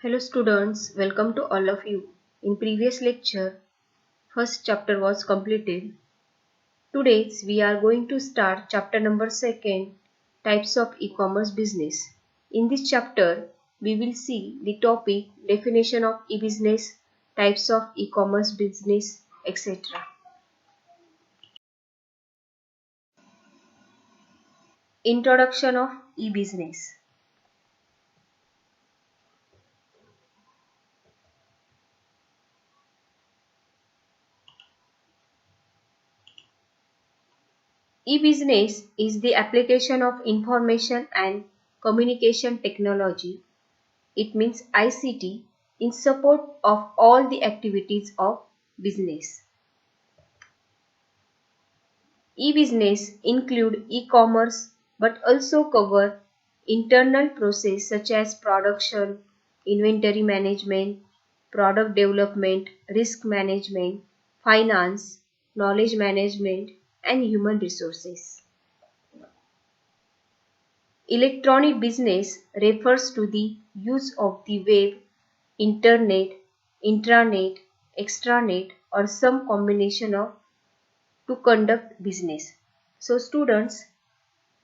Hello students, welcome to all of you. In previous lecture, first chapter was completed. Today we are going to start chapter number 2, types of e-commerce business. In this chapter, we will see the topic definition of e-business, types of e-commerce business, etc. Introduction of e-business. E-business is the application of information and communication technology. It means ICT in support of all the activities of business. E-business include e-commerce but also cover internal process such as production, inventory management, product development, risk management, finance, knowledge management and human resources. Electronic business refers to the use of the web, internet, intranet, extranet or some combination of to conduct business. So students,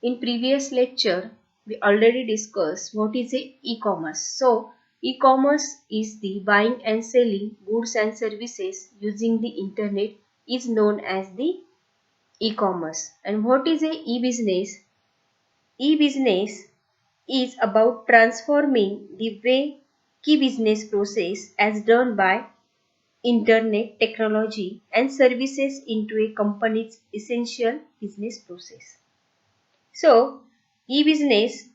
in previous lecture we already discussed what is a e-commerce. So e-commerce is the buying and selling goods and services using the internet is known as the e-commerce. And what is a e-business? E-business is about transforming the way key business process as done by internet technology and services into a company's essential business process. So, e-business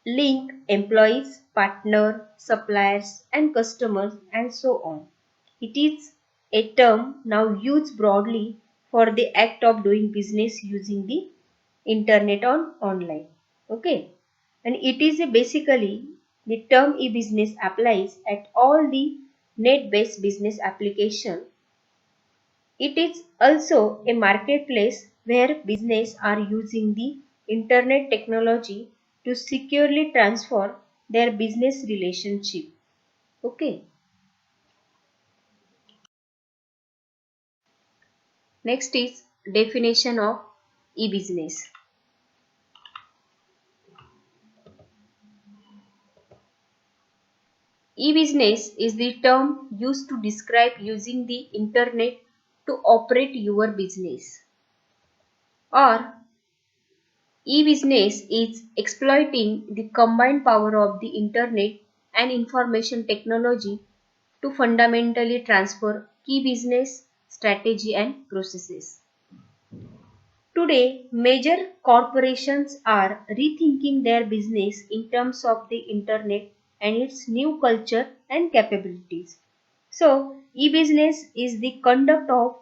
link employees, partner, suppliers and customers and so on. It is a term now used broadly for the act of doing business using the internet on online. Okay, and it is basically the term e-business applies at all the net-based business application. It is also a marketplace where business are using the internet technology to securely transfer their business relationship. Okay. Next is definition of e-business. E-business is the term used to describe using the internet to operate your business. Or e-business is exploiting the combined power of the internet and information technology to fundamentally transfer key business strategy and processes. Today, major corporations are rethinking their business in terms of the internet and its new culture and capabilities. So, e-business is the conduct of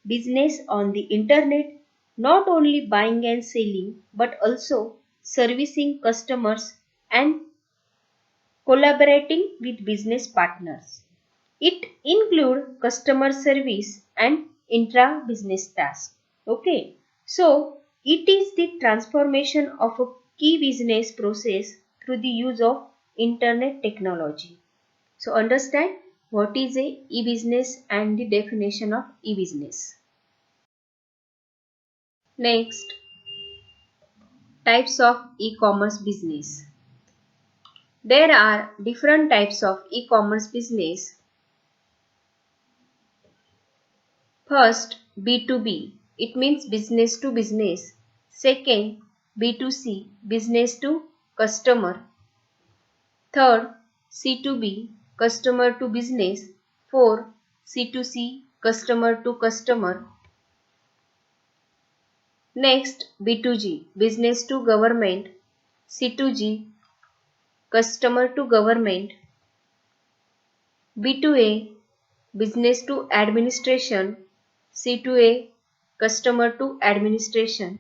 business on the internet, not only buying and selling but also servicing customers and collaborating with business partners. It includes customer service and intra-business tasks. Okay. So, it is the transformation of a key business process through the use of internet technology. So, understand what is a e-business and the definition of e-business. Next, types of e-commerce business. There are different types of e-commerce business. First, B2B. It means business to business. Second, B2C. Business to customer. Third, C2B. Customer to business. Fourth, C2C. Customer to customer. Next, B2G. Business to government. C2G. Customer to government. B2A. Business to administration. C2A. Customer to administration.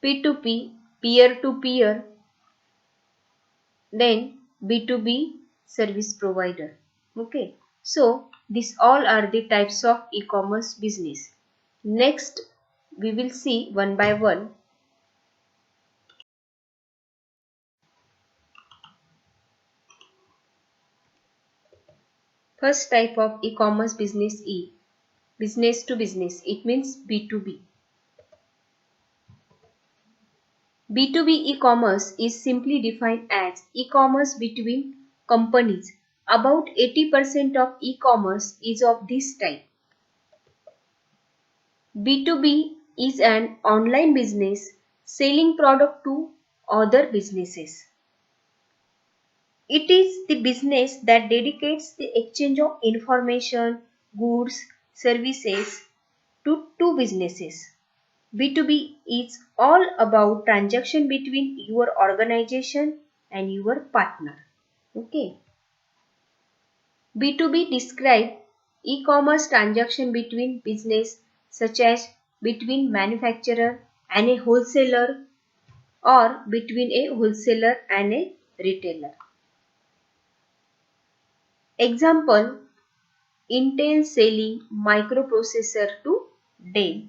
P2P. Peer to peer. Then B2B service provider. Okay. So these all are the types of e-commerce business. Next we will see one by one. First type of e-commerce business is business to business. It means B2B. B2B e-commerce is simply defined as e-commerce between companies. About 80% of e-commerce is of this type. B2B is an online business selling product to other businesses. It is the business that dedicates the exchange of information, goods, services to two businesses. B2B is all about transaction between your organization and your partner. Okay. B2B describe e-commerce transaction between business such as between manufacturer and a wholesaler or between a wholesaler and a retailer. Example, Intel selling microprocessor to Dell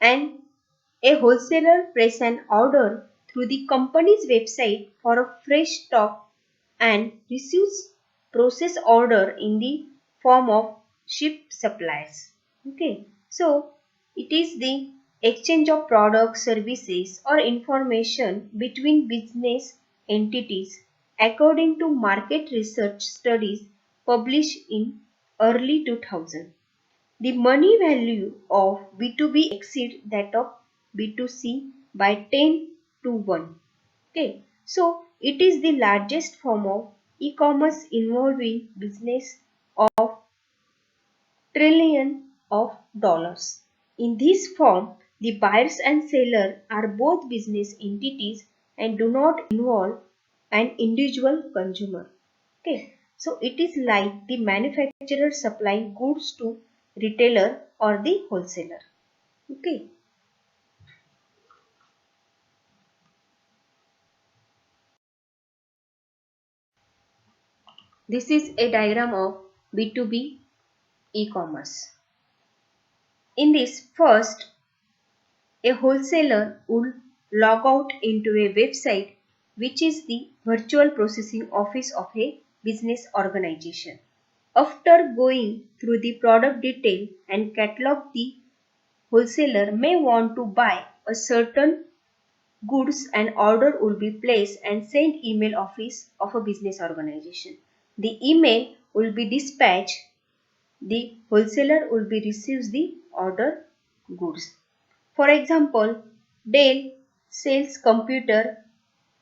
and a wholesaler place an order through the company's website for a fresh stock and receives process order in the form of shipped supplies. Okay, so it is the exchange of products, services or information between business entities according to market research studies published in early 2000. The money value of B2B exceeds that of B2C by 10 to 1. Okay. So, it is the largest form of e-commerce involving business of trillion of dollars. In this form, the buyers and seller are both business entities and do not involve an individual consumer. Okay. So it is like the manufacturer supplying goods to retailer or the wholesaler. Okay. This is a diagram of B2B e-commerce. In this, first, a wholesaler would log out into a website which is the virtual processing office of a business organization. After going through the product detail and catalog, the wholesaler may want to buy a certain goods. An order will be placed and sent email office of a business organization. The email will be dispatched. The wholesaler will be receives the order goods. For example, Dell sells computer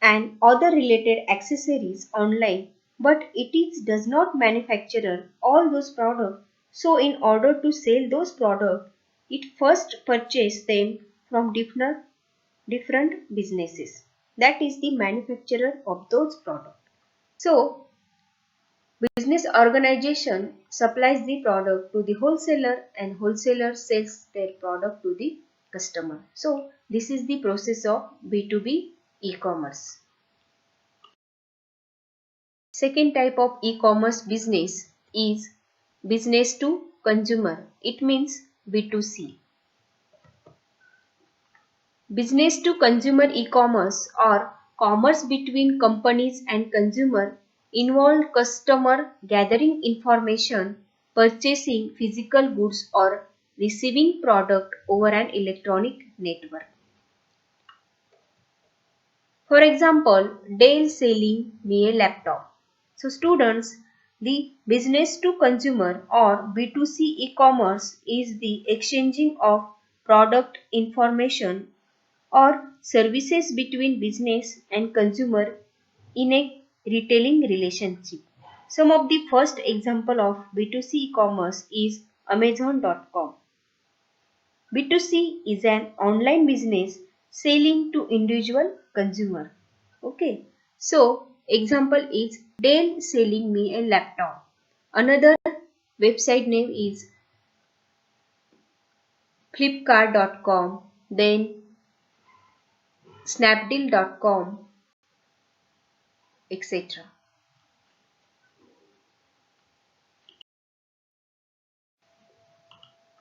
and other related accessories online, but it is does not manufacture all those products. So in order to sell those products, it first purchase them from different businesses. That is the manufacturer of those products. So business organization supplies the product to the wholesaler and wholesaler sells their product to the customer. So this is the process of B2B e-commerce. Second type of e-commerce business is business to consumer. It means B2C. Business to consumer e-commerce or commerce between companies and consumer involve customer gathering information, purchasing physical goods or receiving product over an electronic network. For example, Dell selling me a laptop. So students, the business to consumer or B2C e-commerce is the exchanging of product information or services between business and consumer in a retailing relationship. Some of the first example of B2C e-commerce is Amazon.com. B2C is an online business selling to individual consumer. Okay. So, example is Dell selling me a laptop. Another website name is Flipkart.com, then Snapdeal.com, etc.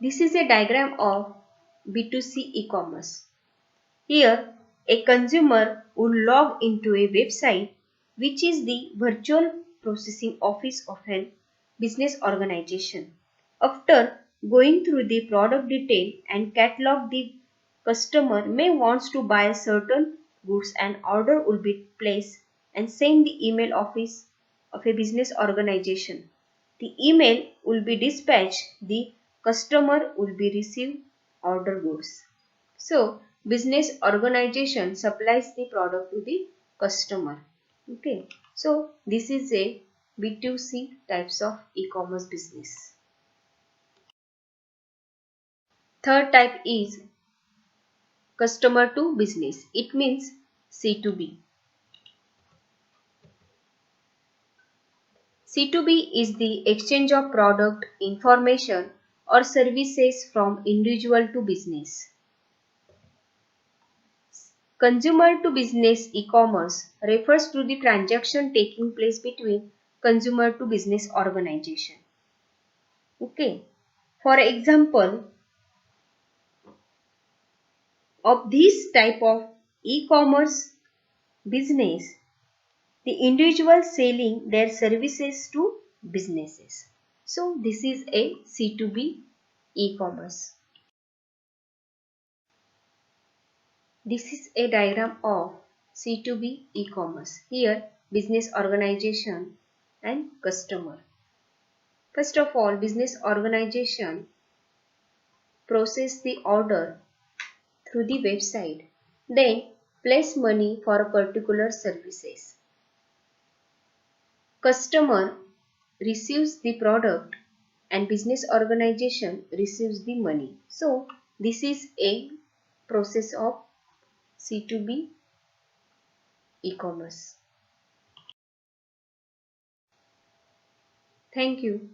This is a diagram of B2C e-commerce. Here, a consumer would log into a website which is the virtual processing office of a business organization. After going through the product detail and catalog, the customer may wants to buy certain goods, and order will be placed and send the email office of a business organization. The email will be dispatched, the customer will be receive order goods. So business organization supplies the product to the customer. Okay. So this is a B2C types of e-commerce business. Third type is customer to business. It means C2B. C2B is the exchange of product, information or services from individual to business. Consumer to business e-commerce refers to the transaction taking place between consumer to business organization. Okay. For example, of this type of e-commerce business, the individual selling their services to businesses. So this is a C2B e-commerce. This is a diagram of C2B e-commerce. Here business organization and customer. First of all, business organization process the order through the website, then place money for a particular services. Customer receives the product and business organization receives the money. So this is a process of C2B e-commerce. Thank you.